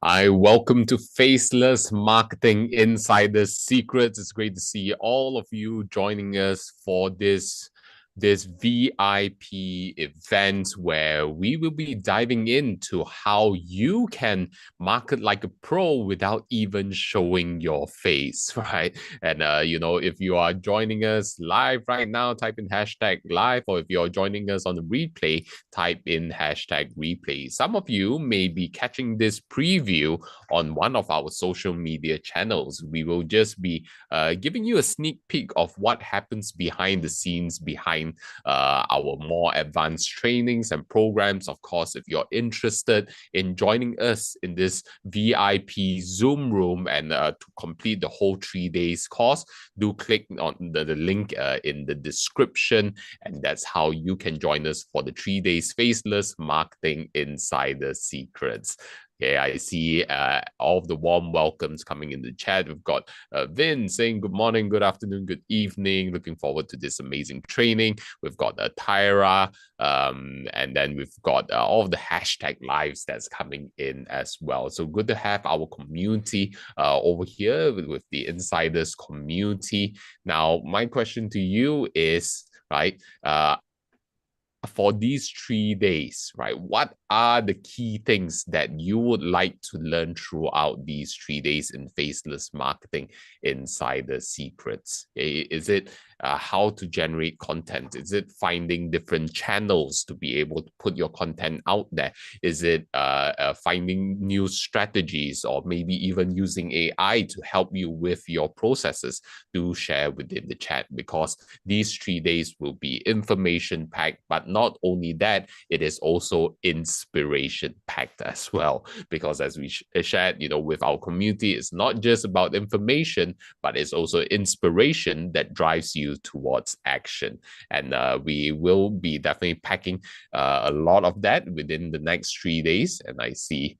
Hi, welcome to Faceless Marketing Insider Secrets. It's great to see all of you joining us for this VIP event where we will be diving into how you can market like a pro without even showing your face, right? And if you are joining us live right now, type in hashtag live, or if you're joining us on the replay, type in hashtag replay. Some of you may be catching this preview on one of our social media channels. We will just be giving you a sneak peek of what happens behind the scenes, behind our more advanced trainings and programs. Of course, if you're interested in joining us in this VIP Zoom room and to complete the whole 3 days course, do click on the link in the description, and that's how you can join us for the 3 days Faceless Marketing Insider Secrets. Okay, I see all of the warm welcomes coming in the chat. We've got Vin saying good morning, good afternoon, good evening. Looking forward to this amazing training. We've got Tyra, and then we've got all of the hashtag lives that's coming in as well. So good to have our community over here with the Insiders community. Now, my question to you is, right, for these 3 days, right, what are the key things that you would like to learn throughout these 3 days in Faceless Marketing Insider Secrets? Is it how to generate content? Is it finding different channels to be able to put your content out there? Is it finding new strategies, or maybe even using AI to help you with your processes? Do share within the chat, because these 3 days will be information packed, but not only that, it is also inspiration packed as well. Because as we shared, with our community, it's not just about information, but it's also inspiration that drives you towards action. And we will be definitely packing a lot of that within the next 3 days. And I see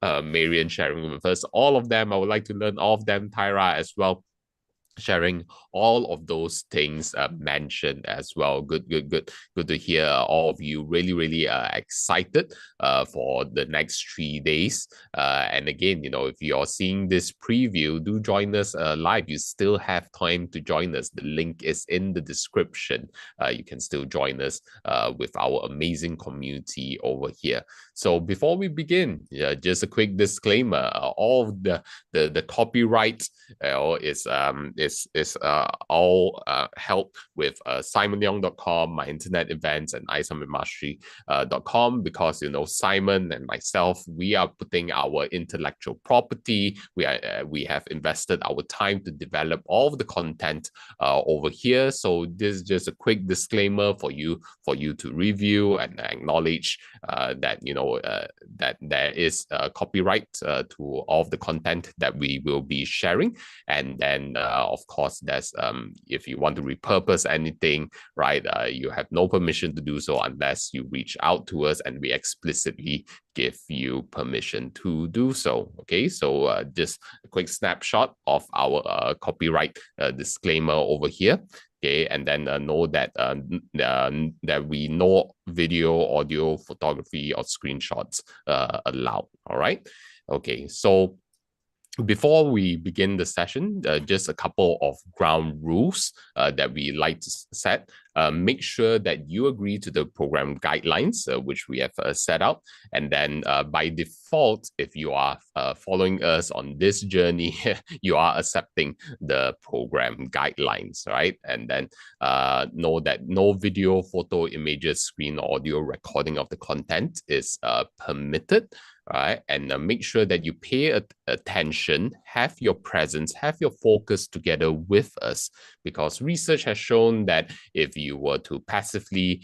Marian sharing with us all of them. I would like to learn all of them. Tyra as well, sharing all of those things mentioned as well. Good to hear all of you really excited for the next 3 days. And again, if you're seeing this preview, do join us live. You still have time to join us. The link is in the description. You can still join us with our amazing community over here. So before we begin, just a quick disclaimer: all of the copyright is all help with SimonLeung.com, my internet events, and iSummitMastery.com, because Simon and myself, we are putting our intellectual property. We have invested our time to develop all of the content over here. So this is just a quick disclaimer for you to review and acknowledge that that there is copyright to all of the content that we will be sharing. And then of course, there's if you want to repurpose anything, right, you have no permission to do so unless you reach out to us and we explicitly give you permission to do so. Okay, so just a quick snapshot of our copyright disclaimer over here. Okay, and then know that that we no video, audio, photography, or screenshots allowed. All right. Okay, so before we begin the session, just a couple of ground rules that we like to set. Make sure that you agree to the program guidelines, which we have set out. And then by default, if you are following us on this journey, you are accepting the program guidelines, right? And then know that no video, photo, images, screen, or audio recording of the content is permitted. Right, and make sure that you pay attention, have your presence, have your focus together with us, because research has shown that if you were to passively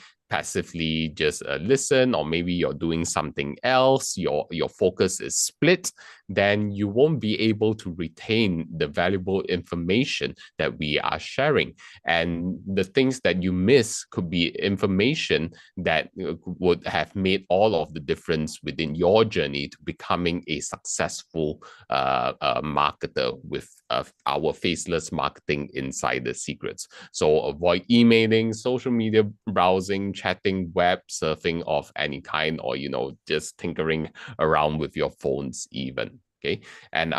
just listen, or maybe you're doing something else, your focus is split, then you won't be able to retain the valuable information that we are sharing. And the things that you miss could be information that would have made all of the difference within your journey to becoming a successful marketer with our Faceless Marketing Insider Secrets. So avoid emailing, social media browsing, chatting, web surfing of any kind, or just tinkering around with your phones even. Okay, and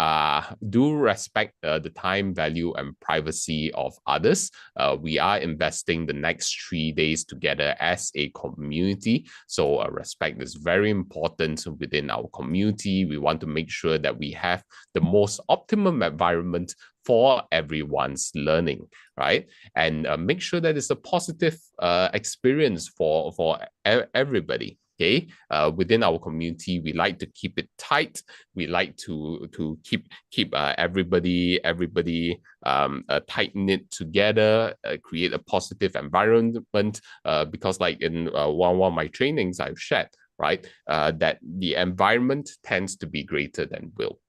do respect the time, value, and privacy of others. We are investing the next 3 days together as a community. So respect is very important within our community. We want to make sure that we have the most optimum environment for everyone's learning, right? And make sure that it's a positive experience for everybody. Okay, within our community, we like to keep it tight. We like to keep everybody tight knit together, create a positive environment. Because like in one of my trainings I've shared, right, that the environment tends to be greater than will.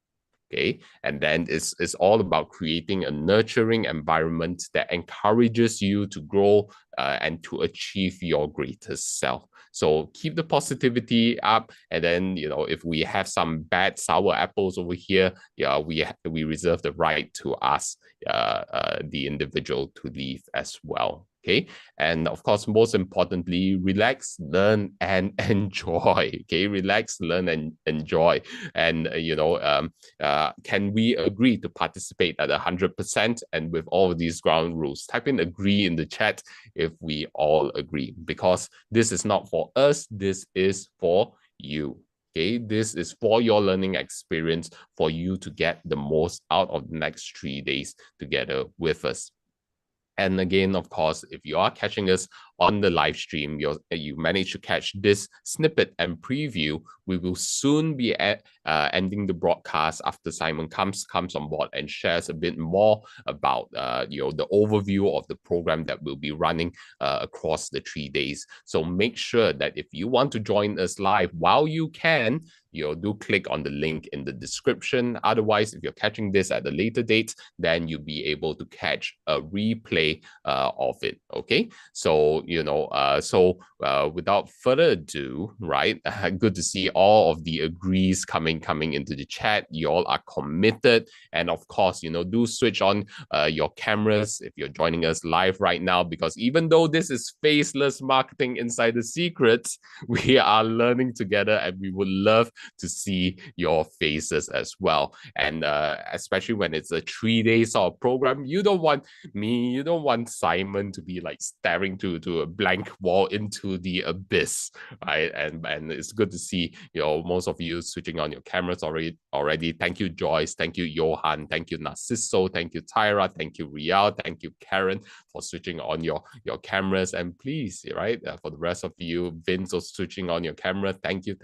Okay, and then it's all about creating a nurturing environment that encourages you to grow and to achieve your greatest self. So keep the positivity up, and then if we have some bad sour apples over here, yeah, we reserve the right to ask the individual to leave as well. Okay, and of course, most importantly, relax, learn, and enjoy. Okay, relax, learn, and enjoy. And can we agree to participate at 100% and with all of these ground rules? Type in agree in the chat if we all agree, because this is not for us, this is for you. Okay, this is for your learning experience, for you to get the most out of the next 3 days together with us. And again, of course, if you are catching us on the live stream, you manage to catch this snippet and preview, we will soon be ending the broadcast after Simon comes on board and shares a bit more about the overview of the program that will be running across the 3 days. So make sure that if you want to join us live while you can, do click on the link in the description. Otherwise, if you're catching this at a later date, then you'll be able to catch a replay of it. Okay, so without further ado, right? Good to see all of the agrees coming into the chat. You all are committed, and of course, do switch on your cameras if you're joining us live right now, because even though this is Faceless Marketing Insider Secrets, we are learning together, and we would love to see your faces as well. And especially when it's a 3-day sort of program, you don't want Simon to be like staring to a blank wall into the abyss, right? And it's good to see most of you switching on your cameras already. Thank you, Joyce. Thank you, Johan. Thank you, Narciso. Thank you, Tyra. Thank you, Rial. Thank you, Karen, for switching on your cameras. And please, right, for the rest of you, Vince, also switching on your camera. Thank you.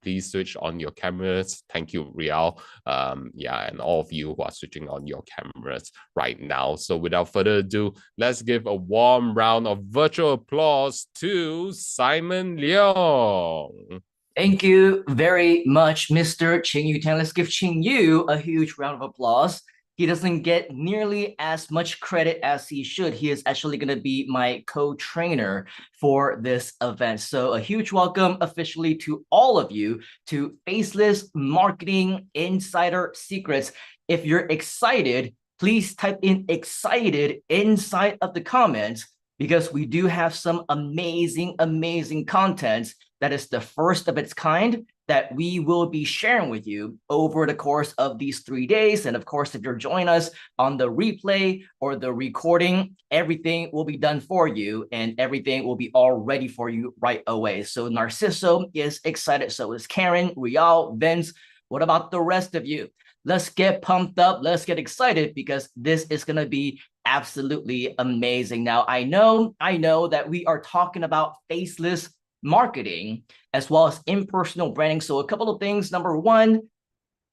Please switch on your cameras. Thank you, Rial. And all of you who are switching on your cameras right now. So without further ado, let's give a warm round of virtual applause to Simon Leung. Thank you very much, Mr. Ching Yu Tan. Let's give Ching Yu a huge round of applause. He doesn't get nearly as much credit as he should. He is actually going to be my co-trainer for this event. So a huge welcome officially to all of you to Faceless Marketing Insider Secrets. If you're excited, please type in excited inside of the comments, because we do have some amazing content that is the first of its kind that we will be sharing with you over the course of these 3 days. And of course, if you're joining us on the replay or the recording, everything will be done for you and everything will be all ready for you right away. So Narciso is excited. So is Karen, Rial, Vince. What about the rest of you? Let's get pumped up. Let's get excited, because this is going to be absolutely amazing. Now, I know that we are talking about faceless marketing as well as impersonal branding. So a couple of things. Number one,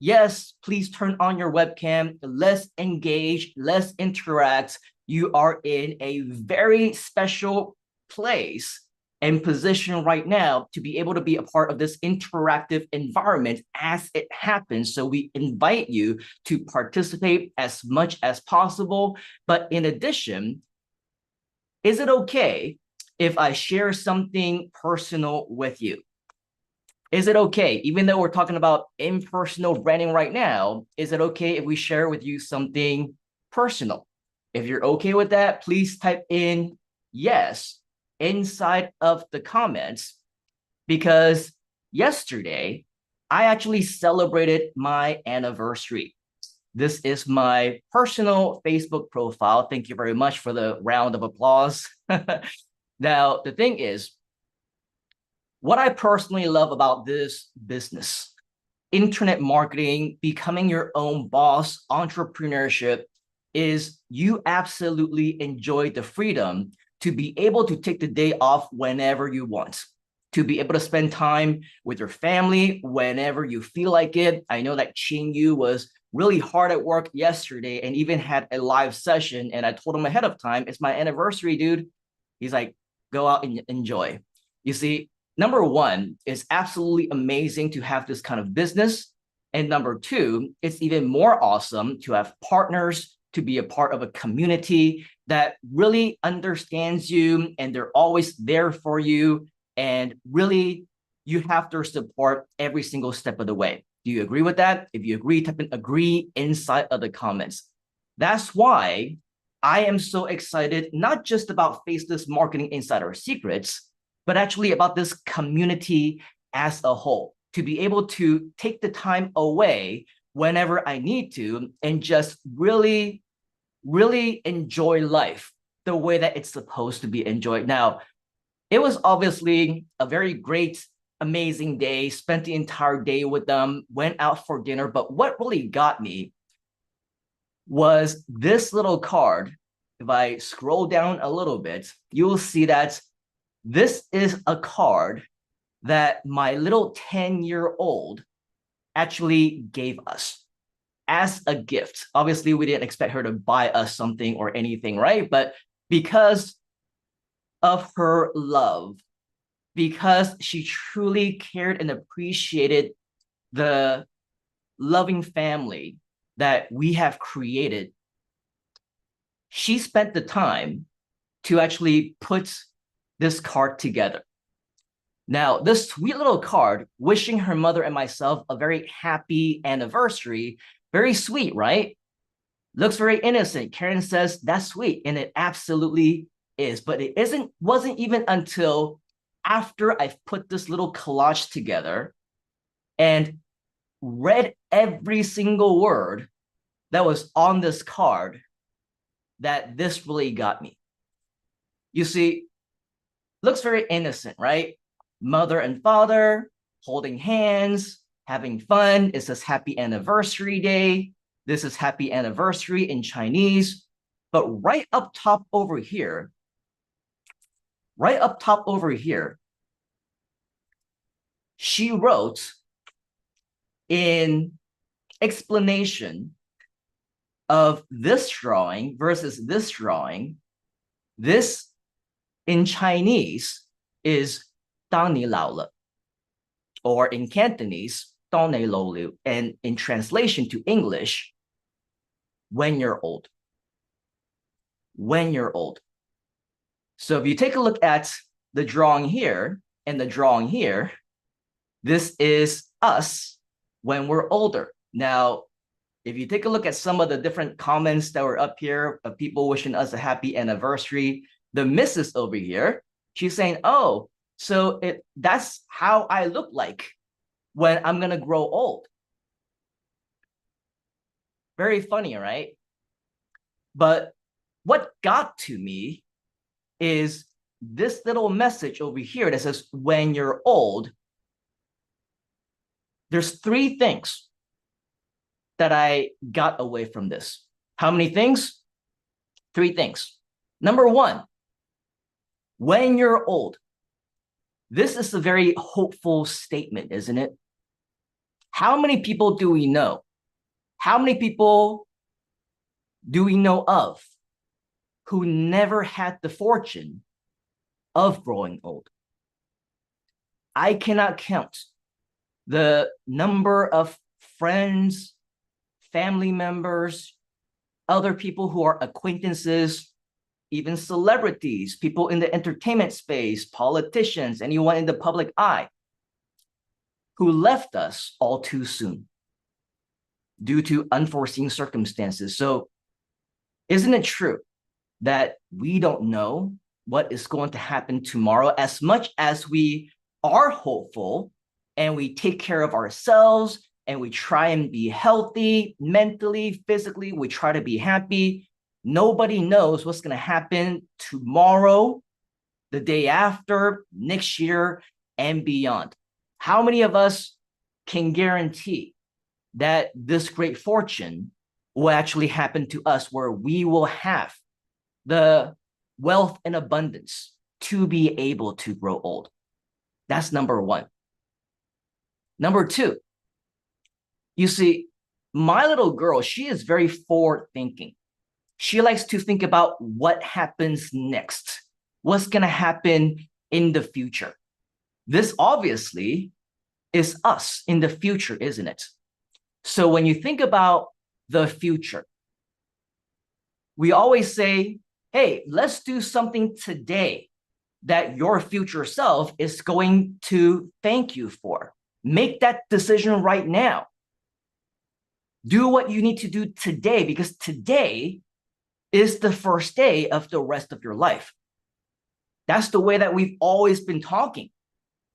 yes, please turn on your webcam. Let's engage. Let's interact. You are in a very special place and position right now to be able to be a part of this interactive environment as it happens. So we invite you to participate as much as possible. But in addition, is it okay if I share something personal with you? Is it okay, even though we're talking about impersonal branding right now, is it okay if we share with you something personal? If you're okay with that, please type in yes inside of the comments, because yesterday I actually celebrated my anniversary. This is my personal Facebook profile. Thank you very much for the round of applause. Now, the thing is, what I personally love about this business, internet marketing, becoming your own boss, entrepreneurship, is you absolutely enjoy the freedom to be able to take the day off whenever you want, to be able to spend time with your family whenever you feel like it. I know that Ching Yu was really hard at work yesterday and even had a live session. And I told him ahead of time, it's my anniversary, dude. He's like, go out and enjoy. You see, number one, it's absolutely amazing to have this kind of business. And number two, it's even more awesome to have partners, to be a part of a community that really understands you and they're always there for you. And really, you have their support every single step of the way. Do you agree with that? If you agree, type in agree inside of the comments. That's why I am so excited, not just about Faceless Marketing Insider Secrets, but actually about this community as a whole, to be able to take the time away whenever I need to and just really, really enjoy life the way that it's supposed to be enjoyed. Now, it was obviously a very great, amazing day, spent the entire day with them, went out for dinner. But what really got me was this little card. If I scroll down a little bit, you will see that this is a card that my little 10-year-old actually gave us as a gift. Obviously, we didn't expect her to buy us something or anything, right? But because of her love, because she truly cared and appreciated the loving family that we have created, she spent the time to actually put this card together. Now, this sweet little card wishing her mother and myself a very happy anniversary, very sweet, right? Looks very innocent. Karen says, that's sweet, and it absolutely is. But it wasn't even until after I've put this little collage together and read every single word that was on this card that this really got me. You see, looks very innocent, right? Mother and father holding hands, having fun. It says happy anniversary day. This is happy anniversary in Chinese. But right up top over here, she wrote in explanation of this drawing versus this drawing, this in Chinese is 当你老了, or in Cantonese, 当你老了, and in translation to English, when you're old. When you're old. So if you take a look at the drawing here and the drawing here, this is us when we're older. Now, if you take a look at some of the different comments that were up here of people wishing us a happy anniversary, the missus over here, she's saying, oh, so that's how I look like when I'm going to grow old. Very funny, right? But what got to me is this little message over here that says, when you're old, there's 3 things that I got away from this. How many things? 3 things. Number 1, when you're old. This is a very hopeful statement, isn't it? How many people do we know? How many people do we know of who never had the fortune of growing old? I cannot count the number of friends, family members, other people who are acquaintances, even celebrities, people in the entertainment space, politicians, anyone in the public eye, who left us all too soon due to unforeseen circumstances. So isn't it true that we don't know what is going to happen tomorrow? As much as we are hopeful and we take care of ourselves and we try and be healthy mentally, physically, we try to be happy, nobody knows what's going to happen tomorrow, the day after, next year, and beyond. How many of us can guarantee that this great fortune will actually happen to us, where we will have the wealth and abundance to be able to grow old? That's number one. Number two, you see, my little girl, she is very forward thinking. She likes to think about what happens next, what's going to happen in the future. This obviously is us in the future, isn't it? So when you think about the future, we always say, hey, let's do something today that your future self is going to thank you for. Make that decision right now. Do what you need to do today, because today is the first day of the rest of your life. That's the way that we've always been talking,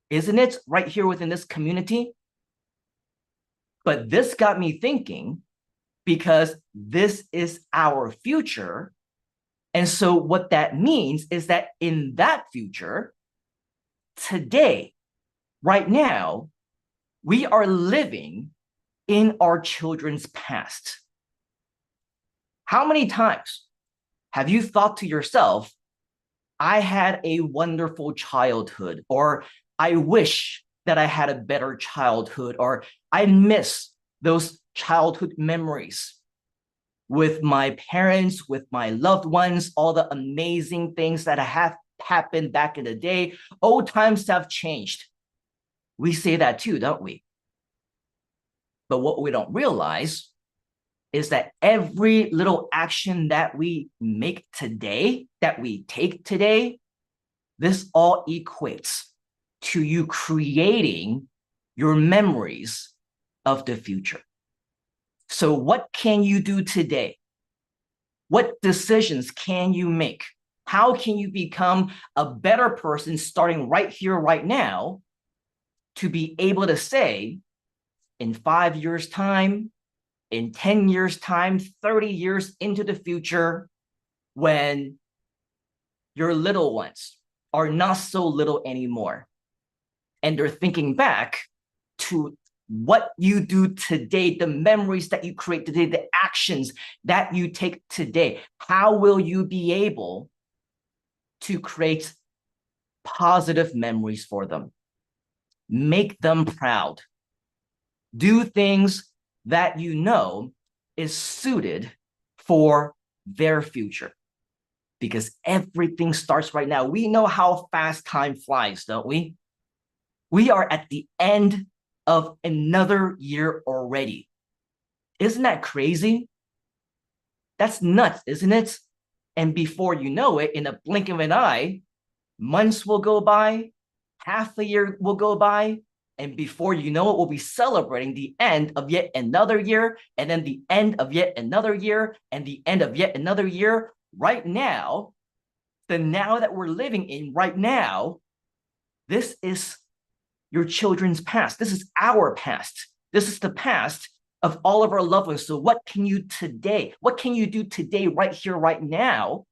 isn't it? Right here within this community. But this got me thinking, because this is our future. And so what that means is that in that future, today, right now, we are living in our children's past. How many times have you thought to yourself, I had a wonderful childhood, or I wish that I had a better childhood, or I miss those childhood memories with my parents, with my loved ones, all the amazing things that have happened back in the day. Old times have changed. We say that too, don't we? But what we don't realize is that every little action that we make today, that we take today, this all equates to you creating your memories of the future. So what can you do today? What decisions can you make? How can you become a better person starting right here, right now, to be able to say, in 5 years' time, in 10 years' time, 30 years into the future, when your little ones are not so little anymore, and they're thinking back to what you do today, the memories that you create today, the actions that you take today, how will you be able to create positive memories for them? Make them proud. Do things that you know is suited for their future, because everything starts right now. We know how fast time flies, don't we? We are at the end of another year already. Isn't that crazy? That's nuts, isn't it? And before you know it, in a blink of an eye, months will go by, half a year will go by, and before you know it, we'll be celebrating the end of yet another year, and then the end of yet another year, and the end of yet another year. Right now, the now that we're living in right now, this is your children's past. This is our past. This is the past of all of our loved ones. So what can you today? What can you do today, right here, right now,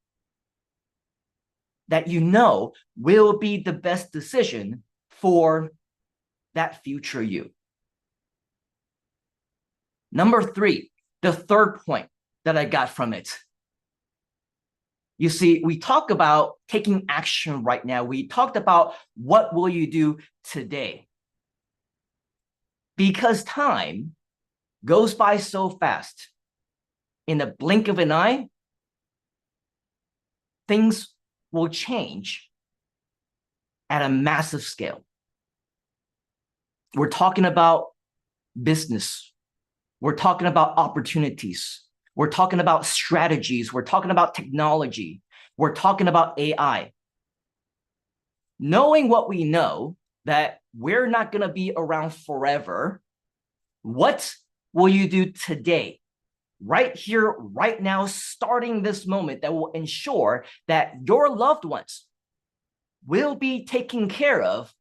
that you know will be the best decision for that future you? Number three, the third point that I got from it. You see, we talk about taking action right now. We talked about what will you do today. Because time goes by so fast, in a blink of an eye, things will change at a massive scale. We're talking about business. We're talking about opportunities. We're talking about strategies. We're talking about technology. We're talking about AI. Knowing what we know, that we're not going to be around forever, what will you do today, right here, right now, starting this moment, that will ensure that your loved ones will be taken care of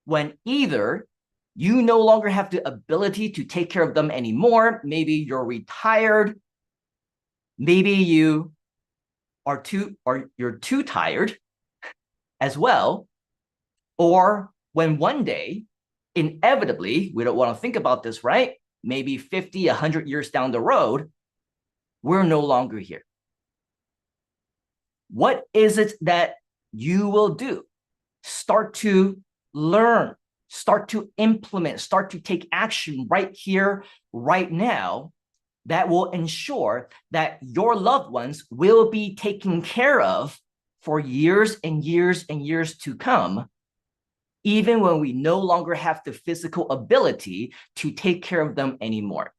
when either you no longer have the ability to take care of them anymore, maybe you're retired, maybe you're too tired as well, or when one day, inevitably, we don't want to think about this, right? Maybe 50, 100 years down the road, we're no longer here. What is it that you will do? Start to learn, start to implement, start to take action right here, right now, that will ensure that your loved ones will be taken care of for years and years and years to come, even when we no longer have the physical ability to take care of them anymore.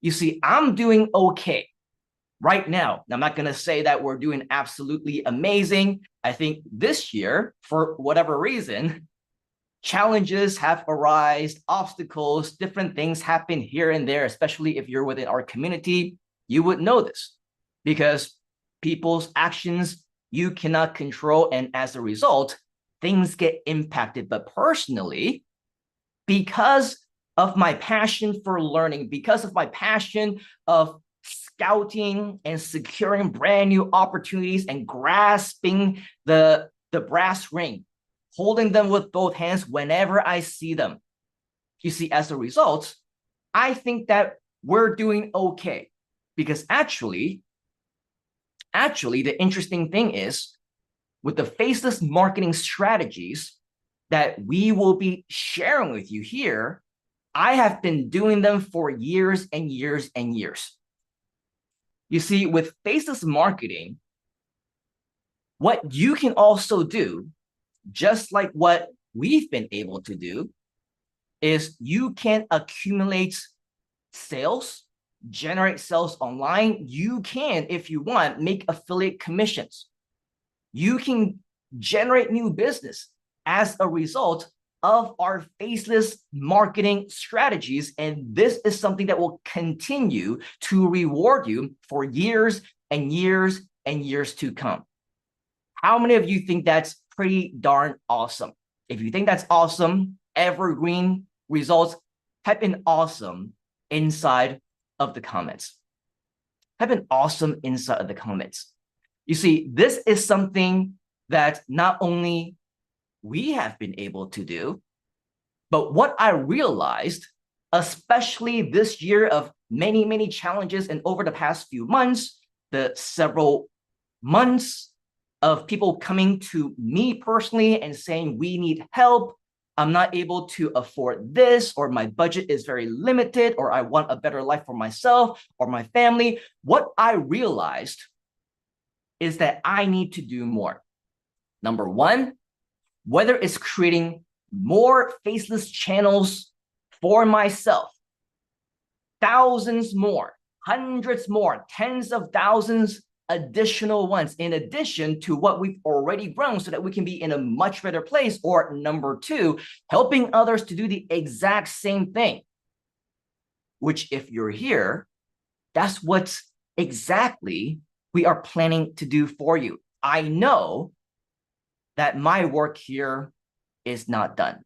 You see, I'm doing okay right now. I'm not going to say that we're doing absolutely amazing. I think this year, for whatever reason, challenges have arisen, obstacles, different things happen here and there, especially if you're within our community. You would know this because people's actions you cannot control, and as a result, things get impacted. But personally, because of my passion for learning, because of my passion of scouting and securing brand new opportunities and grasping the brass ring, holding them with both hands whenever I see them. You see, as a result, I think that we're doing okay. Because actually, the interesting thing is, with the faceless marketing strategies that we will be sharing with you here, I have been doing them for years and years and years. You see, with faceless marketing, what you can also do, just like what we've been able to do, is you can accumulate sales, generate sales online. You can, if you want, make affiliate commissions. You can generate new business as a result of our faceless marketing strategies. And this is something that will continue to reward you for years and years and years to come. How many of you think that's pretty darn awesome? If you think that's awesome, evergreen results, type in awesome inside of the comments. Type in awesome inside of the comments. You see, this is something that not only we have been able to do, but what I realized, especially this year of many, many challenges, and over the past few months, the several months of people coming to me personally and saying, we need help, I'm not able to afford this, or my budget is very limited, or I want a better life for myself or my family. What I realized is that I need to do more. Number one, whether it's creating more faceless channels for myself, thousands more, hundreds more, tens of thousands additional ones, in addition to what we've already grown, so that we can be in a much better place. Or number two, helping others to do the exact same thing, which, if you're here, that's what exactly we are planning to do for you. I know that my work here is not done.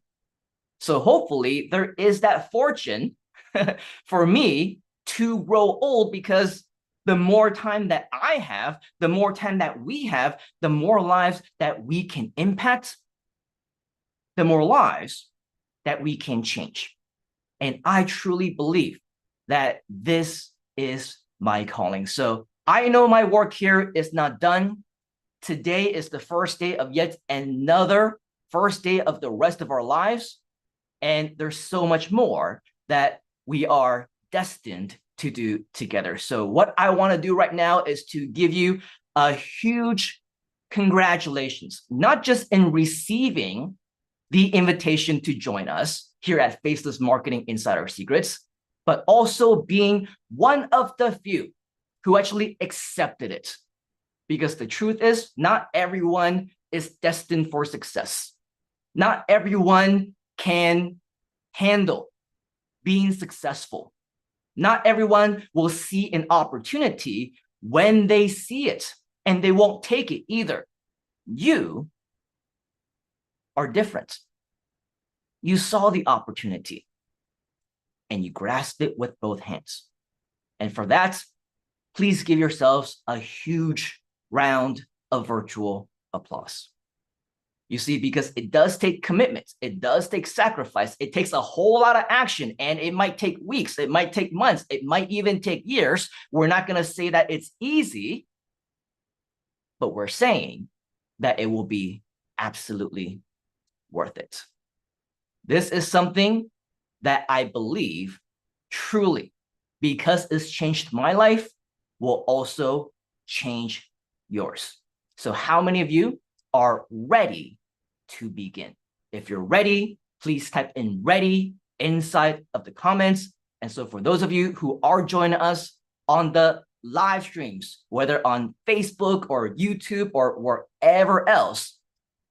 So hopefully there is that fortune for me to grow old, because the more time that I have, the more time that we have, the more lives that we can impact, the more lives that we can change. And I truly believe that this is my calling. So I know my work here is not done. Today is the first day of yet another first day of the rest of our lives. And there's so much more that we are destined to do together. So what I want to do right now is to give you a huge congratulations, not just in receiving the invitation to join us here at Faceless Marketing Insider Secrets, but also being one of the few who actually accepted it. Because the truth is, not everyone is destined for success. Not everyone can handle being successful. Not everyone will see an opportunity when they see it, and they won't take it either. You are different. You saw the opportunity and you grasped it with both hands. And for that, please give yourselves a huge round of virtual applause. You see, because it does take commitment, it does take sacrifice, it takes a whole lot of action, and it might take weeks, it might take months, it might even take years. We're not going to say that it's easy, but we're saying that it will be absolutely worth it. This is something that I believe truly, because it's changed my life, will also change yours. So how many of you are ready to begin? If you're ready, please type in ready inside of the comments. And so for those of you who are joining us on the live streams, whether on Facebook or YouTube or wherever else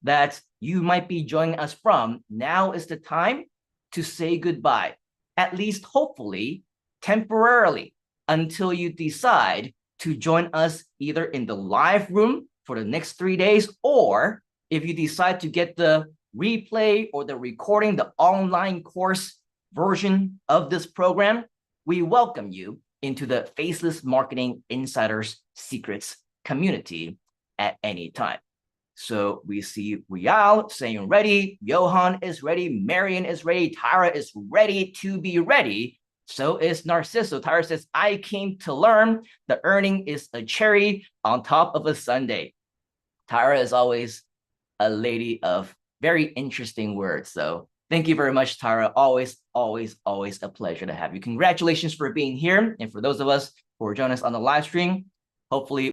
that you might be joining us from, now is the time to say goodbye, at least hopefully temporarily, until you decide to join us either in the live room for the next 3 days, or if you decide to get the replay or the recording, the online course version of this program, we welcome you into the Faceless Marketing Insiders Secrets community at any time. So we see Rial saying ready, Johan is ready, Marion is ready, Tyra is ready to be ready. So is Narciso. Tyra says, I came to learn. The earning is a cherry on top of a sundae. Tyra is always a lady of very interesting words. So thank you very much, Tyra. Always, always, always a pleasure to have you. Congratulations for being here. And for those of us who are joining us on the live stream, hopefully